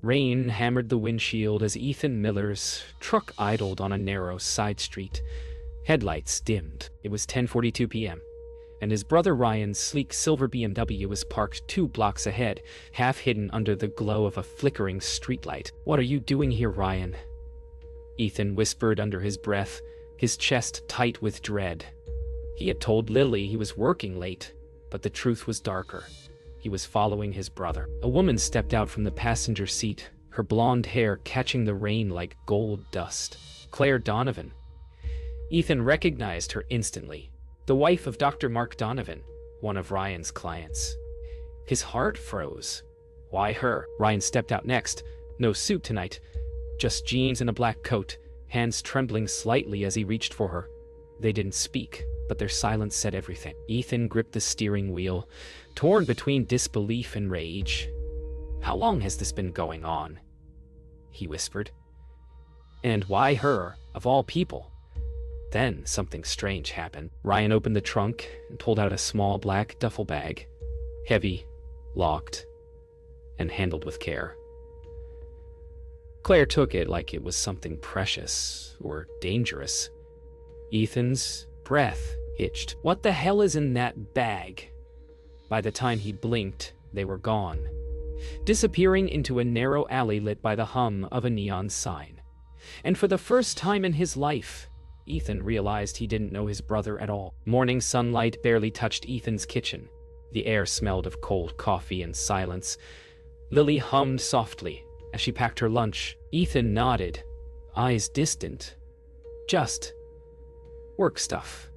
Rain hammered the windshield as Ethan Miller's truck idled on a narrow side street. Headlights dimmed. It was 10:42 p.m., and his brother Ryan's sleek silver BMW was parked 2 blocks ahead, half hidden under the glow of a flickering streetlight. "What are you doing here, Ryan?" Ethan whispered under his breath, his chest tight with dread. He had told Lily he was working late, but the truth was darker. He was following his brother. A woman stepped out from the passenger seat, her blonde hair catching the rain like gold dust. Claire Donovan. Ethan recognized her instantly. The wife of Dr. Mark Donovan, one of Ryan's clients. His heart froze. Why her? Ryan stepped out next. No suit tonight, just jeans and a black coat, hands trembling slightly as he reached for her. They didn't speak, but their silence said everything. Ethan gripped the steering wheel, torn between disbelief and rage. "How long has this been going on?" he whispered. "And why her, of all people?" Then something strange happened. Ryan opened the trunk and pulled out a small black duffel bag. Heavy, locked, and handled with care. Claire took it like it was something precious or dangerous. Ethan's breath hitched. "What the hell is in that bag?" By the time he blinked, they were gone, disappearing into a narrow alley lit by the hum of a neon sign. And for the first time in his life, Ethan realized he didn't know his brother at all. Morning sunlight barely touched Ethan's kitchen. The air smelled of cold coffee and silence. Lily hummed softly as she packed her lunch. Ethan nodded, eyes distant. "Just work stuff."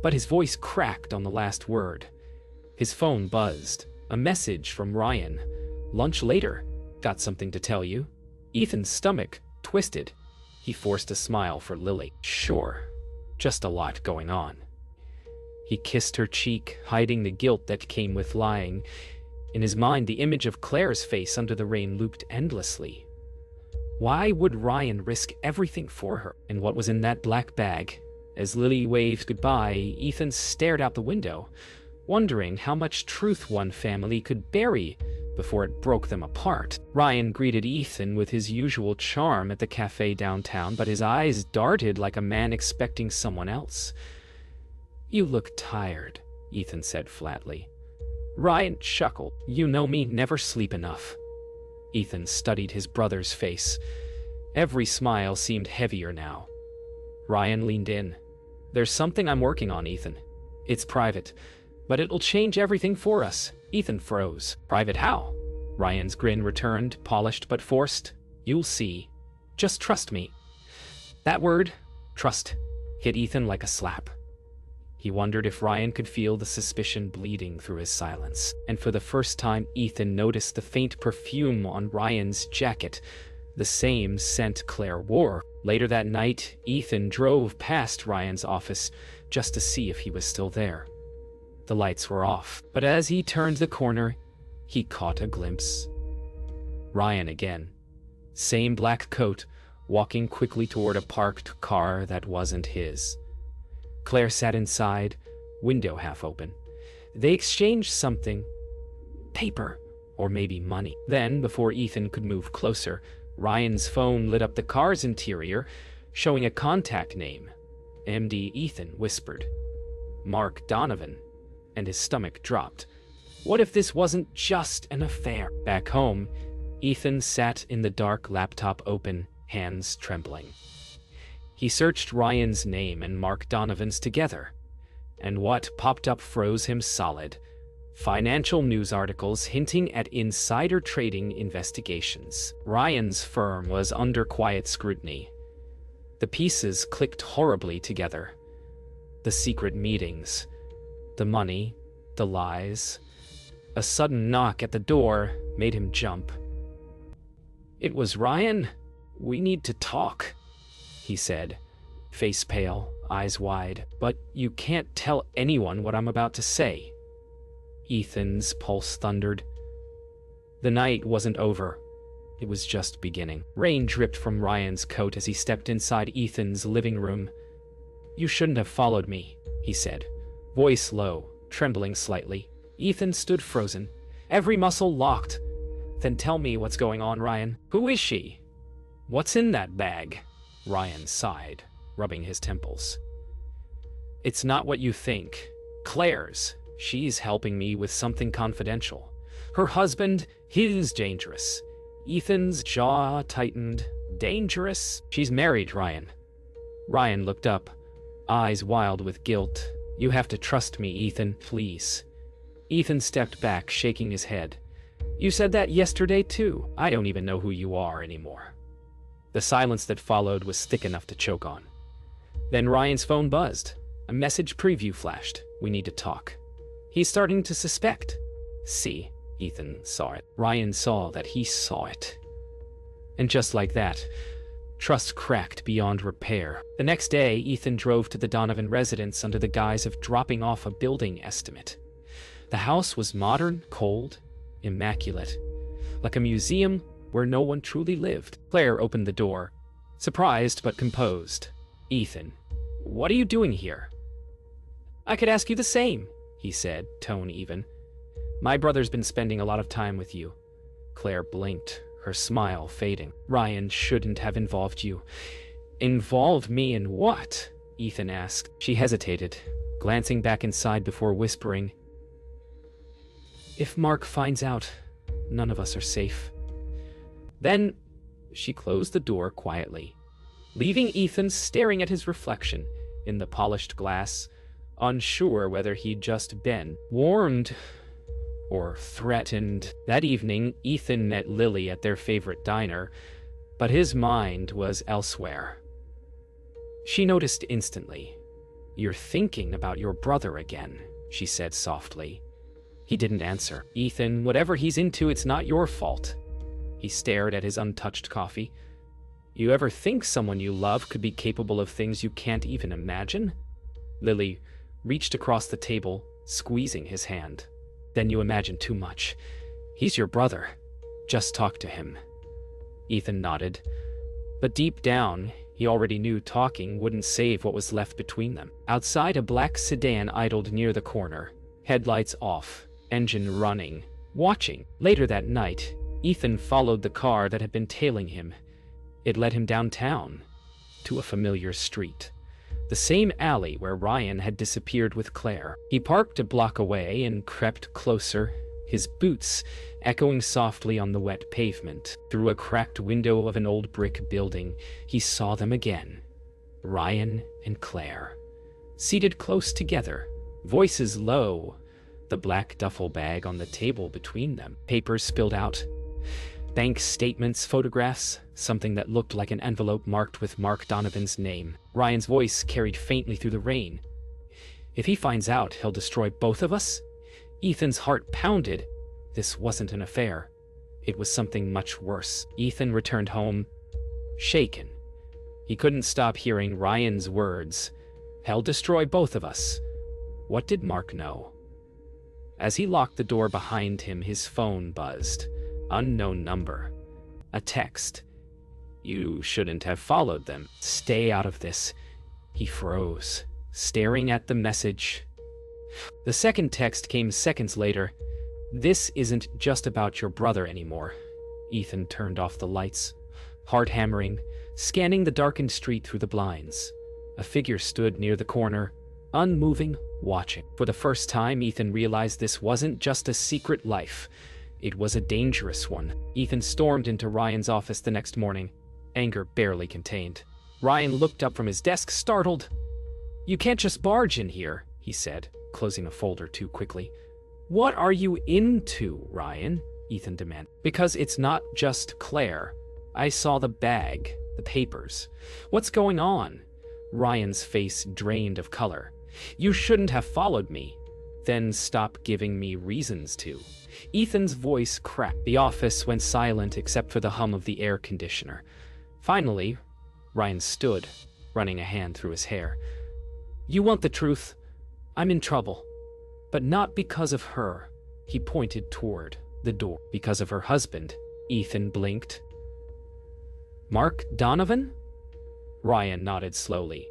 But his voice cracked on the last word. His phone buzzed. A message from Ryan. "Lunch later. Got something to tell you." Ethan's stomach twisted. He forced a smile for Lily. "Sure. Just a lot going on." He kissed her cheek, hiding the guilt that came with lying. In his mind, the image of Claire's face under the rain looped endlessly. Why would Ryan risk everything for her? And what was in that black bag? As Lily waved goodbye, Ethan stared out the window, wondering how much truth one family could bury before it broke them apart. Ryan greeted Ethan with his usual charm at the cafe downtown, but his eyes darted like a man expecting someone else. "You look tired," Ethan said flatly. Ryan chuckled. "You know me, never sleep enough." Ethan studied his brother's face. Every smile seemed heavier now. Ryan leaned in. "There's something I'm working on, Ethan. It's private, but it'll change everything for us." Ethan froze. "Private how?" Ryan's grin returned, polished but forced. "You'll see. Just trust me." That word, trust, hit Ethan like a slap. He wondered if Ryan could feel the suspicion bleeding through his silence. And for the first time, Ethan noticed the faint perfume on Ryan's jacket, the same scent Claire wore. Later that night, Ethan drove past Ryan's office just to see if he was still there. The lights were off, but as he turned the corner, he caught a glimpse. Ryan again. Same black coat, walking quickly toward a parked car that wasn't his. Claire sat inside, window half open. They exchanged something. Paper, or maybe money. Then, before Ethan could move closer, Ryan's phone lit up the car's interior, showing a contact name. MD Ethan whispered. Mark Donovan. And his stomach dropped. What if this wasn't just an affair? Back home, Ethan sat in the dark, laptop open, hands trembling. He searched Ryan's name and Mark Donovan's together, and what popped up froze him solid. Financial news articles hinting at insider trading investigations. Ryan's firm was under quiet scrutiny. The pieces clicked horribly together. The secret meetings, the money, the lies. A sudden knock at the door made him jump. "It was Ryan. We need to talk," he said, face pale, eyes wide. "But you can't tell anyone what I'm about to say." Ethan's pulse thundered. The night wasn't over. It was just beginning. Rain dripped from Ryan's coat as he stepped inside Ethan's living room. "You shouldn't have followed me," he said, voice low, trembling slightly. Ethan stood frozen, every muscle locked. Then tell me what's going on, Ryan. Who is she? What's in that bag? Ryan sighed, rubbing his temples. It's not what you think. Claire's. She's helping me with something confidential. Her husband, he's dangerous. Ethan's jaw tightened. Dangerous? She's married, Ryan. Ryan looked up, eyes wild with guilt. You have to trust me, Ethan, please. Ethan stepped back, shaking his head. You said that yesterday, too. I don't even know who you are anymore. The silence that followed was thick enough to choke on. Then Ryan's phone buzzed. A message preview flashed. We need to talk. He's starting to suspect. See, Ethan saw it. Ryan saw that he saw it. And just like that, trust cracked beyond repair. The next day, Ethan drove to the Donovan residence under the guise of dropping off a building estimate. The house was modern, cold, immaculate, like a museum where no one truly lived. Claire opened the door, surprised but composed. Ethan, what are you doing here? I could ask you the same, he said, tone even. My brother's been spending a lot of time with you. Claire blinked, her smile fading. Ryan shouldn't have involved you. Involved me in what? Ethan asked. She hesitated, glancing back inside before whispering, If Mark finds out, none of us are safe. Then she closed the door quietly, leaving Ethan staring at his reflection in the polished glass, unsure whether he'd just been warned or threatened. That evening, Ethan met Lily at their favorite diner, but his mind was elsewhere. She noticed instantly. You're thinking about your brother again, she said softly. He didn't answer. Ethan, whatever he's into, it's not your fault. He stared at his untouched coffee. You ever think someone you love could be capable of things you can't even imagine? Lily reached across the table, squeezing his hand. Then you imagine too much. He's your brother. Just talk to him. Ethan nodded. But deep down, he already knew talking wouldn't save what was left between them. Outside, a black sedan idled near the corner, headlights off, engine running, watching. Later that night, Ethan followed the car that had been tailing him. It led him downtown, to a familiar street. The same alley where Ryan had disappeared with Claire. He parked a block away and crept closer, his boots echoing softly on the wet pavement. Through a cracked window of an old brick building, he saw them again. Ryan and Claire, seated close together, voices low, the black duffel bag on the table between them, papers spilled out. Bank statements, photographs, something that looked like an envelope marked with Mark Donovan's name. Ryan's voice carried faintly through the rain. If he finds out, he'll destroy both of us? Ethan's heart pounded. This wasn't an affair. It was something much worse. Ethan returned home, shaken. He couldn't stop hearing Ryan's words. He'll destroy both of us. What did Mark know? As he locked the door behind him, his phone buzzed. Unknown number. A text. You shouldn't have followed them. Stay out of this. He froze, staring at the message. The second text came seconds later. This isn't just about your brother anymore. Ethan turned off the lights, heart hammering, scanning the darkened street through the blinds. A figure stood near the corner, unmoving, watching. For the first time, Ethan realized this wasn't just a secret life. It was a dangerous one. Ethan stormed into Ryan's office the next morning, anger barely contained. Ryan looked up from his desk, startled. You can't just barge in here, he said, closing a folder too quickly. What are you into, Ryan? Ethan demanded. Because it's not just Claire. I saw the bag, the papers. What's going on? Ryan's face drained of color. You shouldn't have followed me. Then stop giving me reasons to. Ethan's voice cracked. The office went silent except for the hum of the air conditioner. Finally, Ryan stood, running a hand through his hair. You want the truth? I'm in trouble. But not because of her. He pointed toward the door. Because of her husband. Ethan blinked. Mark Donovan? Ryan nodded slowly.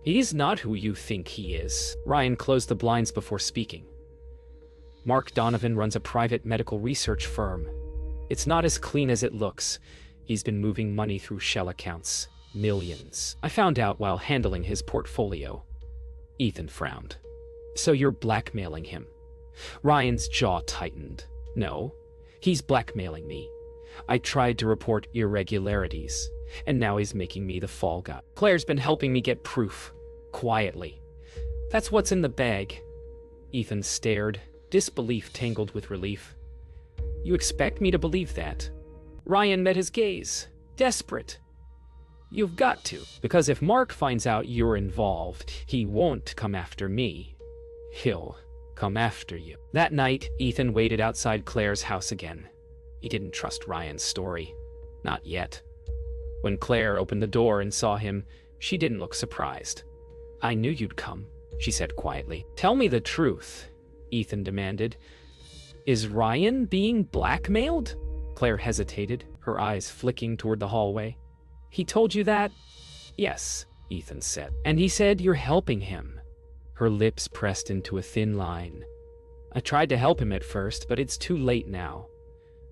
He's not who you think he is. Ryan closed the blinds before speaking. Mark Donovan runs a private medical research firm. It's not as clean as it looks. He's been moving money through shell accounts. Millions. I found out while handling his portfolio. Ethan frowned. So you're blackmailing him? Ryan's jaw tightened. No, he's blackmailing me. I tried to report irregularities, and now he's making me the fall guy. Claire's been helping me get proof. Quietly. That's what's in the bag. Ethan stared, disbelief tangled with relief. You expect me to believe that? Ryan met his gaze. Desperate. You've got to, because if Mark finds out you're involved, he won't come after me. He'll come after you. That night, Ethan waited outside Claire's house again. He didn't trust Ryan's story. Not yet. When Claire opened the door and saw him, she didn't look surprised. I knew you'd come, she said quietly. Tell me the truth, Ethan demanded. Is Ryan being blackmailed? Claire hesitated, her eyes flicking toward the hallway. He told you that? Yes, Ethan said. And he said you're helping him. Her lips pressed into a thin line. I tried to help him at first, but it's too late now.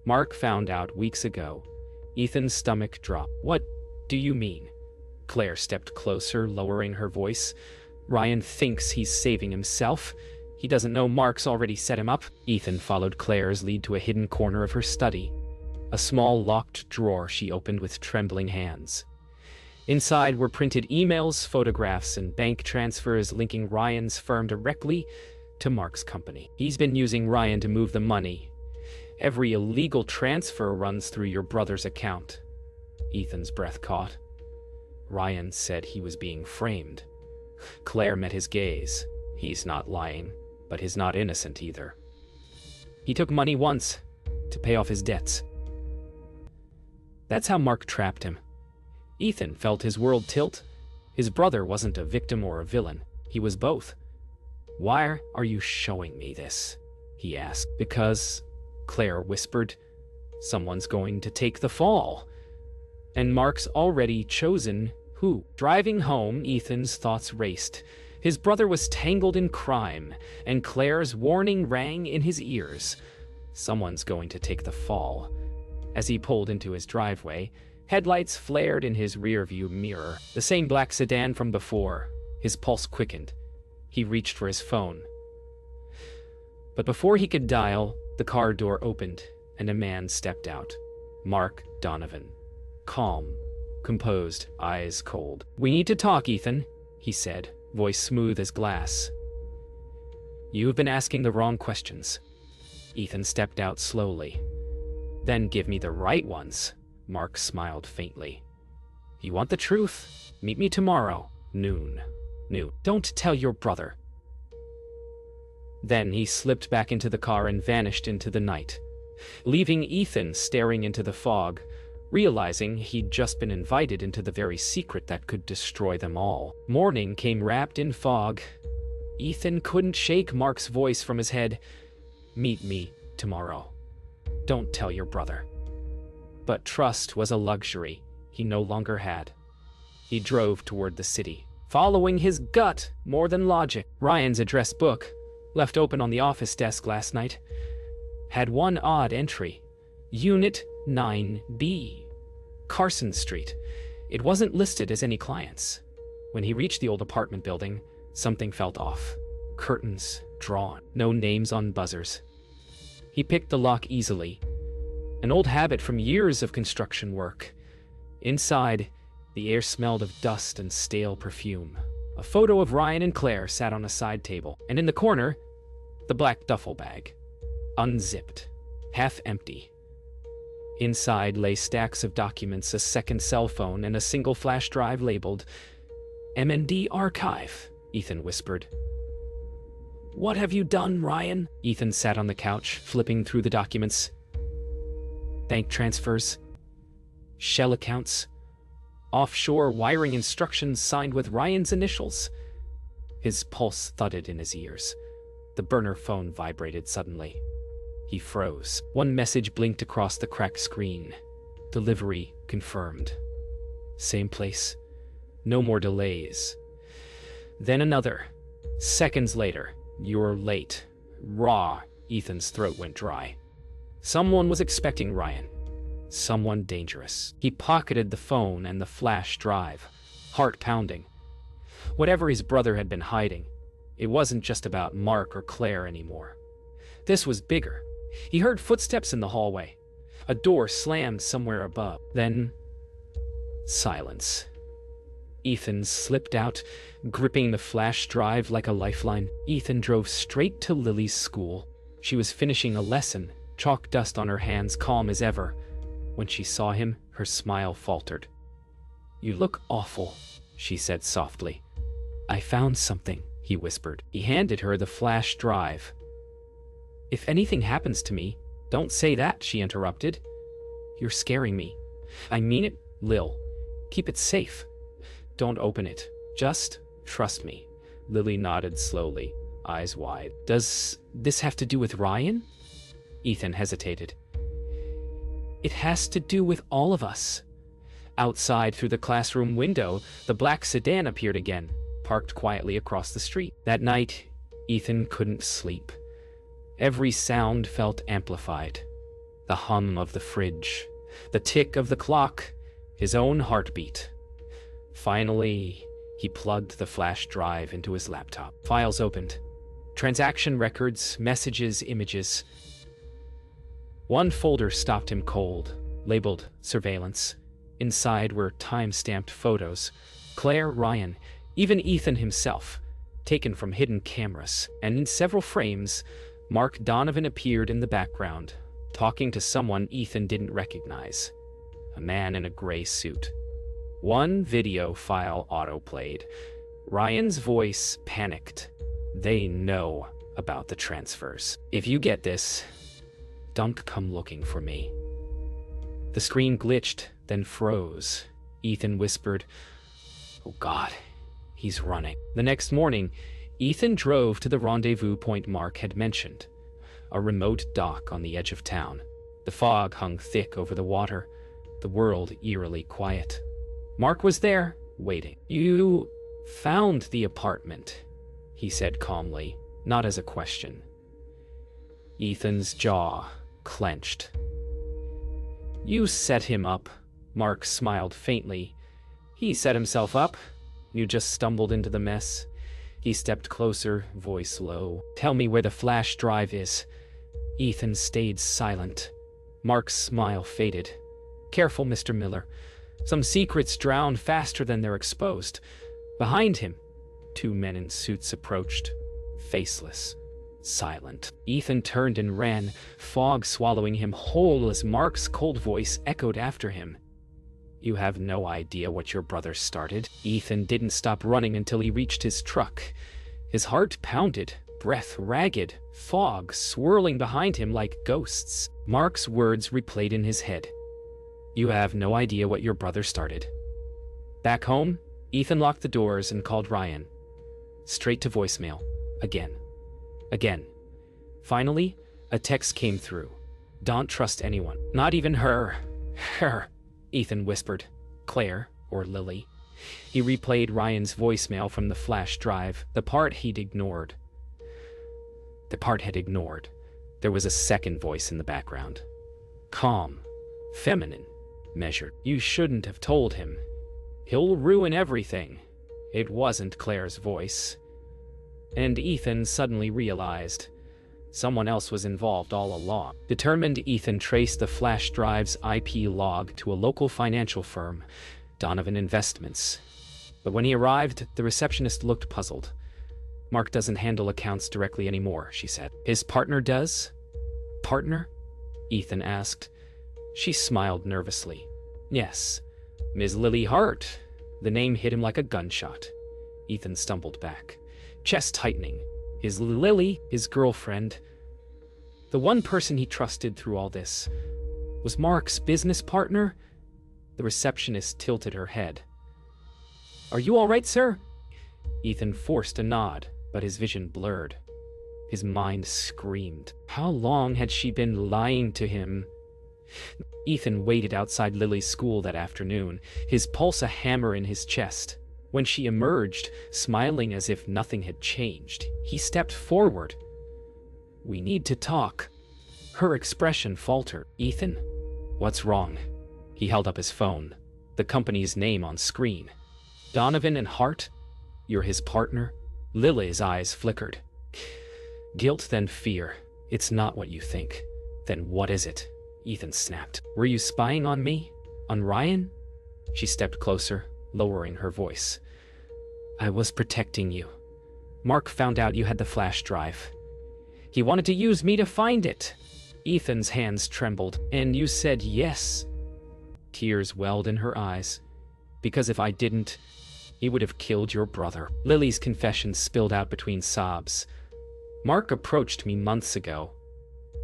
Mark found out weeks ago. Ethan's stomach dropped. What do you mean? Claire stepped closer, lowering her voice. Ryan thinks he's saving himself. He doesn't know Mark's already set him up. Ethan followed Claire's lead to a hidden corner of her study. A small locked drawer she opened with trembling hands. Inside were printed emails, photographs, and bank transfers linking Ryan's firm directly to Mark's company. He's been using Ryan to move the money. Every illegal transfer runs through your brother's account. Ethan's breath caught. Ryan said he was being framed. Claire met his gaze. He's not lying, but he's not innocent either. He took money once to pay off his debts. That's how Mark trapped him. Ethan felt his world tilt. His brother wasn't a victim or a villain. He was both. Why are you showing me this? He asked. Because, Claire whispered, someone's going to take the fall. And Mark's already chosen who. Driving home, Ethan's thoughts raced. His brother was tangled in crime, and Claire's warning rang in his ears. Someone's going to take the fall. As he pulled into his driveway, headlights flared in his rearview mirror, the same black sedan from before. His pulse quickened. He reached for his phone. But before he could dial, the car door opened, and a man stepped out. Mark Donovan. Calm, composed, eyes cold. We need to talk, Ethan, he said, voice smooth as glass. You've been asking the wrong questions. Ethan stepped out slowly. Then give me the right ones. Mark smiled faintly. You want the truth? Meet me tomorrow, noon. Don't tell your brother. Then he slipped back into the car and vanished into the night, leaving Ethan staring into the fog, realizing he'd just been invited into the very secret that could destroy them all. Morning came wrapped in fog. Ethan couldn't shake Mark's voice from his head. Meet me tomorrow. Don't tell your brother. But trust was a luxury he no longer had. He drove toward the city, following his gut more than logic. Ryan's address book, left open on the office desk last night, had one odd entry. Unit 9B. Carson Street. It wasn't listed as any clients. When he reached the old apartment building, something felt off. Curtains drawn. No names on buzzers. He picked the lock easily. An old habit from years of construction work. Inside, the air smelled of dust and stale perfume. A photo of Ryan and Claire sat on a side table, and in the corner, the black duffel bag. Unzipped. Half empty. Inside lay stacks of documents, a second cell phone, and a single flash drive labeled M&D Archive, Ethan whispered. What have you done, Ryan? Ethan sat on the couch, flipping through the documents. Bank transfers, shell accounts, offshore wiring instructions signed with Ryan's initials. His pulse thudded in his ears. The burner phone vibrated suddenly. He froze. One message blinked across the cracked screen. Delivery confirmed. Same place. No more delays. Then another. Seconds later. You're late. Raw. Ethan's throat went dry. Someone was expecting Ryan. Someone dangerous. He pocketed the phone and the flash drive, heart pounding. Whatever his brother had been hiding, it wasn't just about Mark or Claire anymore. This was bigger. He heard footsteps in the hallway. A door slammed somewhere above. Then, silence. Ethan slipped out, gripping the flash drive like a lifeline. Ethan drove straight to Lily's school. She was finishing a lesson, chalk dust on her hands, calm as ever. When she saw him, her smile faltered. "You look awful," she said softly. "I found something," he whispered. He handed her the flash drive. "If anything happens to me, don't say that," she interrupted. "You're scaring me." "I mean it, Lil. Keep it safe. Don't open it. Just trust me." Lily nodded slowly, eyes wide. "Does this have to do with Ryan?" Ethan hesitated. "It has to do with all of us." Outside, through the classroom window, the black sedan appeared again, parked quietly across the street. That night, Ethan couldn't sleep. Every sound felt amplified. The hum of the fridge, the tick of the clock, his own heartbeat. Finally, he plugged the flash drive into his laptop. Files opened. Transaction records, messages, images. One folder stopped him cold, labeled surveillance. Inside were time-stamped photos. Claire, Ryan, even Ethan himself, taken from hidden cameras. And in several frames, Mark Donovan appeared in the background, talking to someone Ethan didn't recognize. A man in a gray suit. One video file autoplayed. Ryan's voice panicked. "They know about the transfers. If you get this, don't come looking for me." The screen glitched, then froze. Ethan whispered, "Oh God, he's running." The next morning, Ethan drove to the rendezvous point Mark had mentioned, a remote dock on the edge of town. The fog hung thick over the water, the world eerily quiet. Mark was there, waiting. "You found the apartment," he said calmly, not as a question. Ethan's jaw clenched. "You set him up," Mark smiled faintly. "He set himself up. You just stumbled into the mess." He stepped closer, voice low. "Tell me where the flash drive is." Ethan stayed silent. Mark's smile faded. "Careful, Mr. Miller. Some secrets drown faster than they're exposed." Behind him, two men in suits approached, faceless, silent. Ethan turned and ran, fog swallowing him whole as Mark's cold voice echoed after him. "You have no idea what your brother started." Ethan didn't stop running until he reached his truck. His heart pounded, breath ragged, fog swirling behind him like ghosts. Mark's words replayed in his head. "You have no idea what your brother started." Back home, Ethan locked the doors and called Ryan. Straight to voicemail. Again. Again. Finally, a text came through. "Don't trust anyone. Not even her." "Her," Ethan whispered. "Claire, or Lily." He replayed Ryan's voicemail from the flash drive, the part he'd ignored. The part had ignored. There was a second voice in the background. Calm, feminine, measured. "You shouldn't have told him. He'll ruin everything." It wasn't Claire's voice. And Ethan suddenly realized someone else was involved all along. Determined, Ethan traced the flash drive's IP log to a local financial firm, Donovan Investments. But when he arrived, the receptionist looked puzzled. "Mark doesn't handle accounts directly anymore," she said. "His partner does?" "Partner?" Ethan asked. She smiled nervously. "Yes, Ms. Lily Hart." The name hit him like a gunshot. Ethan stumbled back, chest tightening. His Lily, his girlfriend, the one person he trusted through all this, was Mark's business partner? The receptionist tilted her head. "Are you all right, sir?" Ethan forced a nod, but his vision blurred. His mind screamed. How long had she been lying to him? Ethan waited outside Lily's school that afternoon, his pulse a hammer in his chest. When she emerged, smiling as if nothing had changed, he stepped forward. "We need to talk." Her expression faltered. Ethan? What's wrong? He held up his phone. The company's name on screen. Donovan and Hart? You're his partner? Lily's eyes flickered. Guilt, then fear. It's not what you think. Then what is it? Ethan snapped. Were you spying on me? On Ryan? She stepped closer, lowering her voice. I was protecting you. Mark found out you had the flash drive. He wanted to use me to find it. Ethan's hands trembled. And you said yes. Tears welled in her eyes. Because if I didn't, he would have killed your brother. Lily's confession spilled out between sobs. Mark approached me months ago.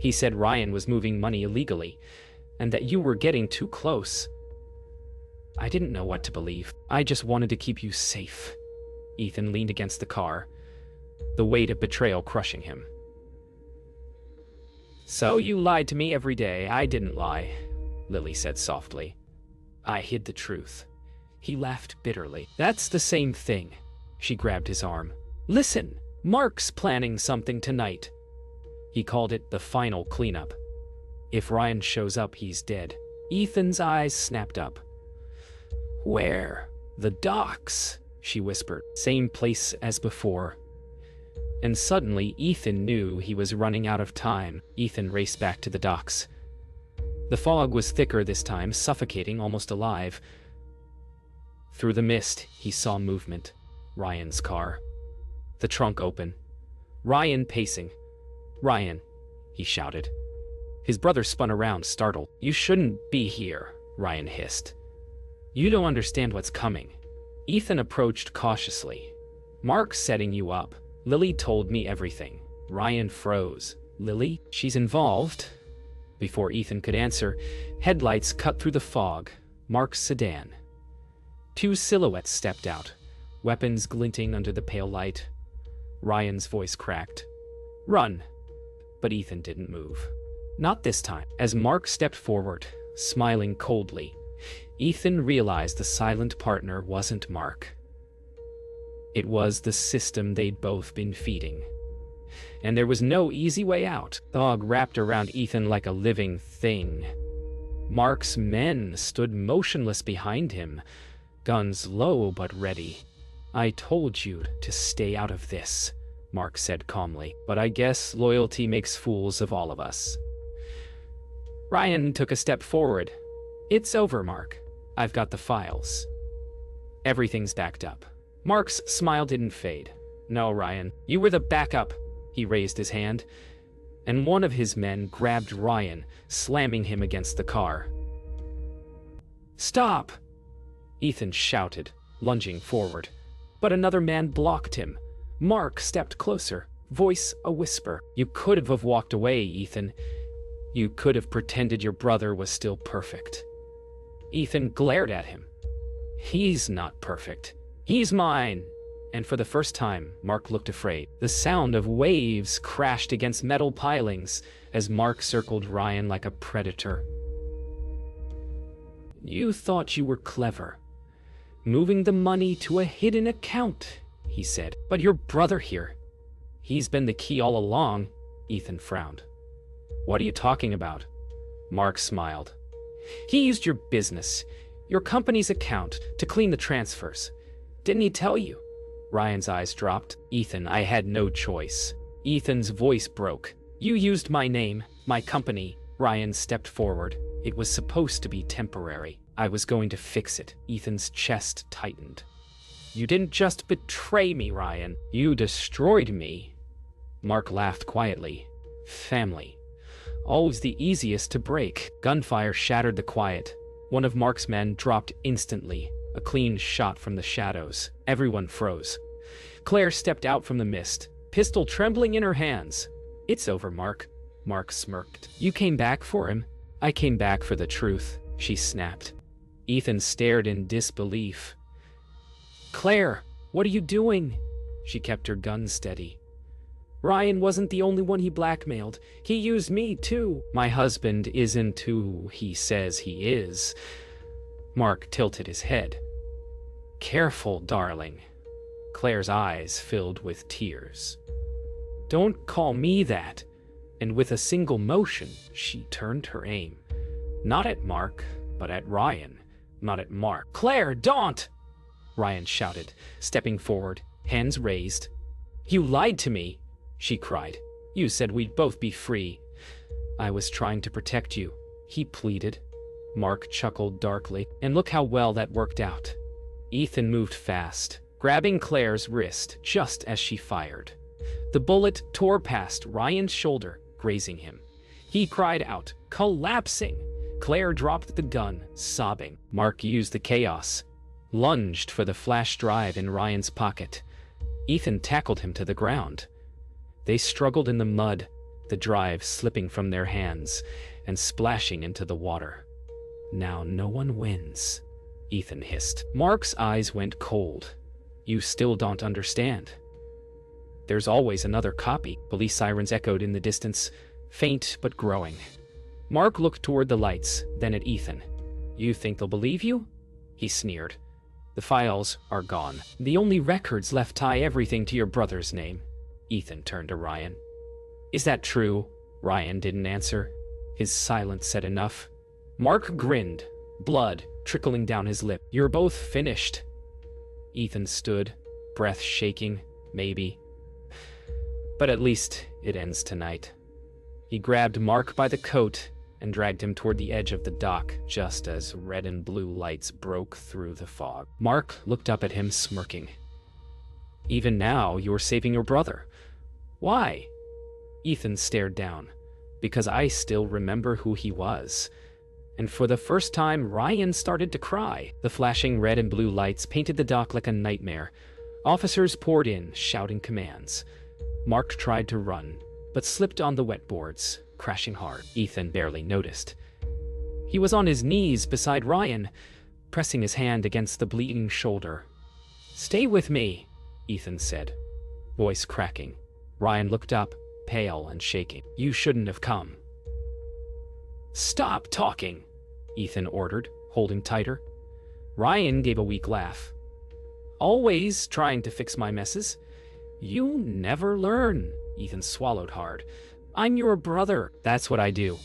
He said Ryan was moving money illegally, and that you were getting too close. I didn't know what to believe. I just wanted to keep you safe. Ethan leaned against the car, the weight of betrayal crushing him. So you lied to me every day. I didn't lie, Lily said softly. I hid the truth. He laughed bitterly. That's the same thing. She grabbed his arm. Listen, Mark's planning something tonight. He called it the final cleanup. If Ryan shows up, he's dead. Ethan's eyes snapped up. Where? The docks, she whispered. Same place as before. And suddenly, Ethan knew he was running out of time. Ethan raced back to the docks. The fog was thicker this time, suffocating, almost alive. Through the mist, he saw movement. Ryan's car. The trunk open. Ryan pacing. Ryan, he shouted. His brother spun around, startled. You shouldn't be here, Ryan hissed. You don't understand what's coming. Ethan approached cautiously. Mark's setting you up. Lily told me everything. Ryan froze. Lily? She's involved. Before Ethan could answer, headlights cut through the fog. Mark's sedan. Two silhouettes stepped out, weapons glinting under the pale light. Ryan's voice cracked. Run! But Ethan didn't move. Not this time. As Mark stepped forward, smiling coldly, Ethan realized the silent partner wasn't Mark. It was the system they'd both been feeding. And there was no easy way out. The fog wrapped around Ethan like a living thing. Mark's men stood motionless behind him, guns low but ready. I told you to stay out of this, Mark said calmly, but I guess loyalty makes fools of all of us. Ryan took a step forward. It's over, Mark. I've got the files. Everything's backed up. Mark's smile didn't fade. No, Ryan, you were the backup. He raised his hand, and one of his men grabbed Ryan, slamming him against the car. Stop! Ethan shouted, lunging forward. But another man blocked him. Mark stepped closer, voice a whisper. You could have walked away, Ethan. You could have pretended your brother was still perfect. Ethan glared at him. He's not perfect. He's mine. And for the first time, Mark looked afraid. The sound of waves crashed against metal pilings as Mark circled Ryan like a predator. You thought you were clever. Moving the money to a hidden account, he said. But your brother here. He's been the key all along, Ethan frowned. What are you talking about? Mark smiled. He used your business, your company's account, to clean the transfers. Didn't he tell you? Ryan's eyes dropped. Ethan, I had no choice. Ethan's voice broke. You used my name, my company. Ryan stepped forward. It was supposed to be temporary. I was going to fix it. Ethan's chest tightened. You didn't just betray me, Ryan. You destroyed me. Mark laughed quietly. Family. Always the easiest to break. Gunfire shattered the quiet. One of Mark's men dropped instantly. A clean shot from the shadows. Everyone froze. Claire stepped out from the mist, pistol trembling in her hands. It's over, Mark. Mark smirked. You came back for him. I came back for the truth, she snapped. Ethan stared in disbelief. Claire, what are you doing? She kept her gun steady. Ryan wasn't the only one he blackmailed. He used me, too. My husband isn't who he says he is. Mark tilted his head. Careful, darling. Claire's eyes filled with tears. Don't call me that. and with a single motion, she turned her aim. Not at Mark, but at Ryan. Not at Mark. "Claire, don't!" Ryan shouted, stepping forward, hands raised. "You lied to me," she cried. "You said we'd both be free." "I was trying to protect you," he pleaded. Mark chuckled darkly, "And look how well that worked out." Ethan moved fast, grabbing Claire's wrist just as she fired. The bullet tore past Ryan's shoulder, grazing him. He cried out, collapsing. Claire dropped the gun, sobbing. Mark used the chaos, lunged for the flash drive in Ryan's pocket. Ethan tackled him to the ground. They struggled in the mud, the drive slipping from their hands and splashing into the water. "Now no one wins," Ethan hissed. Mark's eyes went cold. "You still don't understand." "There's always another copy," police sirens echoed in the distance, faint but growing. Mark looked toward the lights, then at Ethan. "You think they'll believe you?" he sneered. "The files are gone. The only records left tie everything to your brother's name." Ethan turned to Ryan. "Is that true?" Ryan didn't answer. His silence said enough. Mark grinned, blood trickling down his lip. "You're both finished." Ethan stood, breath shaking. "Maybe. But at least it ends tonight." He grabbed Mark by the coat and dragged him toward the edge of the dock just as red and blue lights broke through the fog. Mark looked up at him, smirking. "Even now, you're saving your brother. Why?" Ethan stared down. "Because I still remember who he was." And for the first time, Ryan started to cry. The flashing red and blue lights painted the dock like a nightmare. Officers poured in, shouting commands. Mark tried to run, but slipped on the wet boards, crashing hard. Ethan barely noticed. He was on his knees beside Ryan, pressing his hand against the bleeding shoulder. "Stay with me," Ethan said, voice cracking. Ryan looked up, pale and shaking. "You shouldn't have come." "Stop talking," Ethan ordered, holding tighter. Ryan gave a weak laugh. "Always trying to fix my messes. You never learn." Ethan swallowed hard. "I'm your brother." "That's what I do."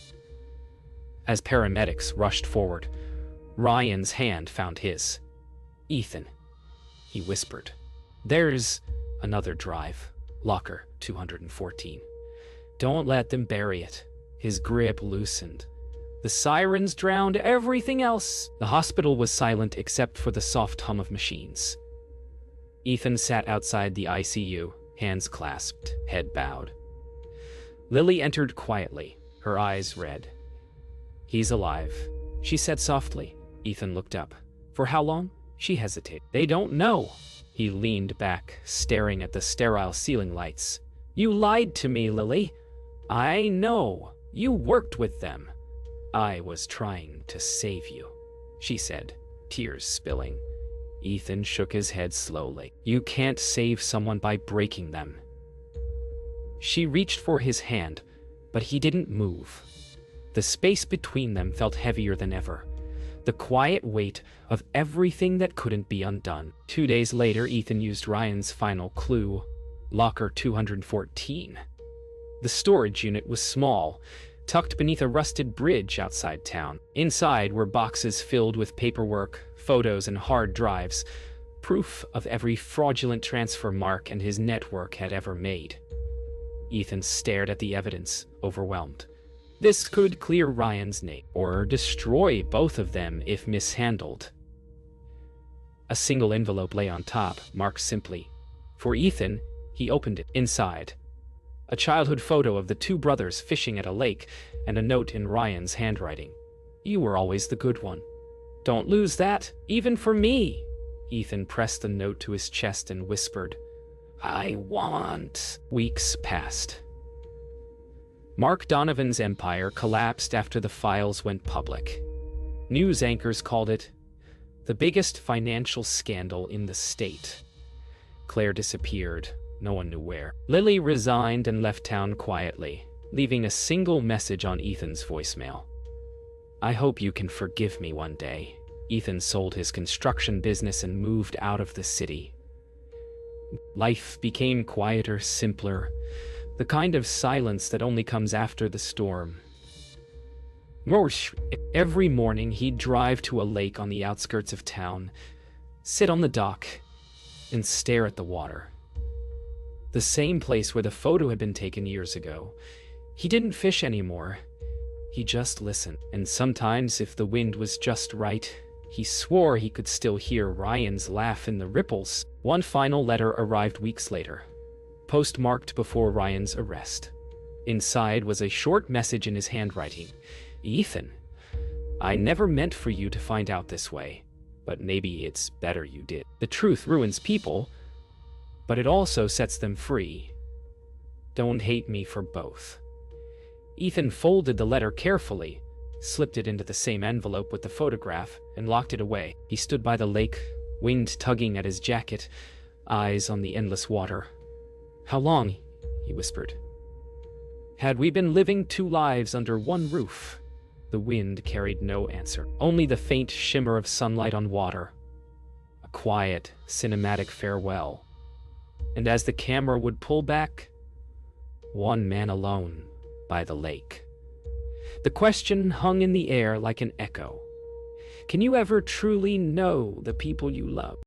As paramedics rushed forward, Ryan's hand found his. "Ethan," he whispered. "There's another drive. Locker 214. Don't let them bury it." His grip loosened. The sirens drowned everything else. The hospital was silent except for the soft hum of machines. Ethan sat outside the ICU, hands clasped, head bowed. Lily entered quietly, her eyes red. "He's alive," she said softly. Ethan looked up. "For how long?" She hesitated. "They don't know." He leaned back, staring at the sterile ceiling lights. "You lied to me, Lily. I know. You worked with them." "I was trying to save you," she said, tears spilling. Ethan shook his head slowly. "You can't save someone by breaking them." She reached for his hand, but he didn't move. The space between them felt heavier than ever. The quiet weight of everything that couldn't be undone. 2 days later, Ethan used Ryan's final clue, Locker 214. The storage unit was small, tucked beneath a rusted bridge outside town. Inside were boxes filled with paperwork, photos, and hard drives, proof of every fraudulent transfer Mark and his network had ever made. Ethan stared at the evidence, overwhelmed. This could clear Ryan's name, or destroy both of them if mishandled. A single envelope lay on top, marked simply. For Ethan, he opened it. Inside, a childhood photo of the two brothers fishing at a lake, and a note in Ryan's handwriting. "You were always the good one. Don't lose that, even for me." Ethan pressed the note to his chest and whispered, "I want." Weeks passed. Mark Donovan's empire collapsed after the files went public. News anchors called it the biggest financial scandal in the state. Claire disappeared. No one knew where. Lily resigned and left town quietly, leaving a single message on Ethan's voicemail. "I hope you can forgive me one day." Ethan sold his construction business and moved out of the city. Life became quieter, simpler. The kind of silence that only comes after the storm. Every morning he'd drive to a lake on the outskirts of town, sit on the dock, and stare at the water. The same place where the photo had been taken years ago. He didn't fish anymore. He just listened. And sometimes, if the wind was just right, he swore he could still hear Ryan's laugh in the ripples. One final letter arrived weeks later, postmarked before Ryan's arrest. Inside was a short message in his handwriting. "Ethan, I never meant for you to find out this way, but maybe it's better you did. The truth ruins people, but it also sets them free. Don't hate me for both." Ethan folded the letter carefully, slipped it into the same envelope with the photograph, and locked it away. He stood by the lake, wind tugging at his jacket, eyes on the endless water. "How long?" he whispered. "Had we been living two lives under one roof?" The wind carried no answer, only the faint shimmer of sunlight on water. A quiet, cinematic farewell. And as the camera would pull back, one man alone by the lake. The question hung in the air like an echo. Can you ever truly know the people you love?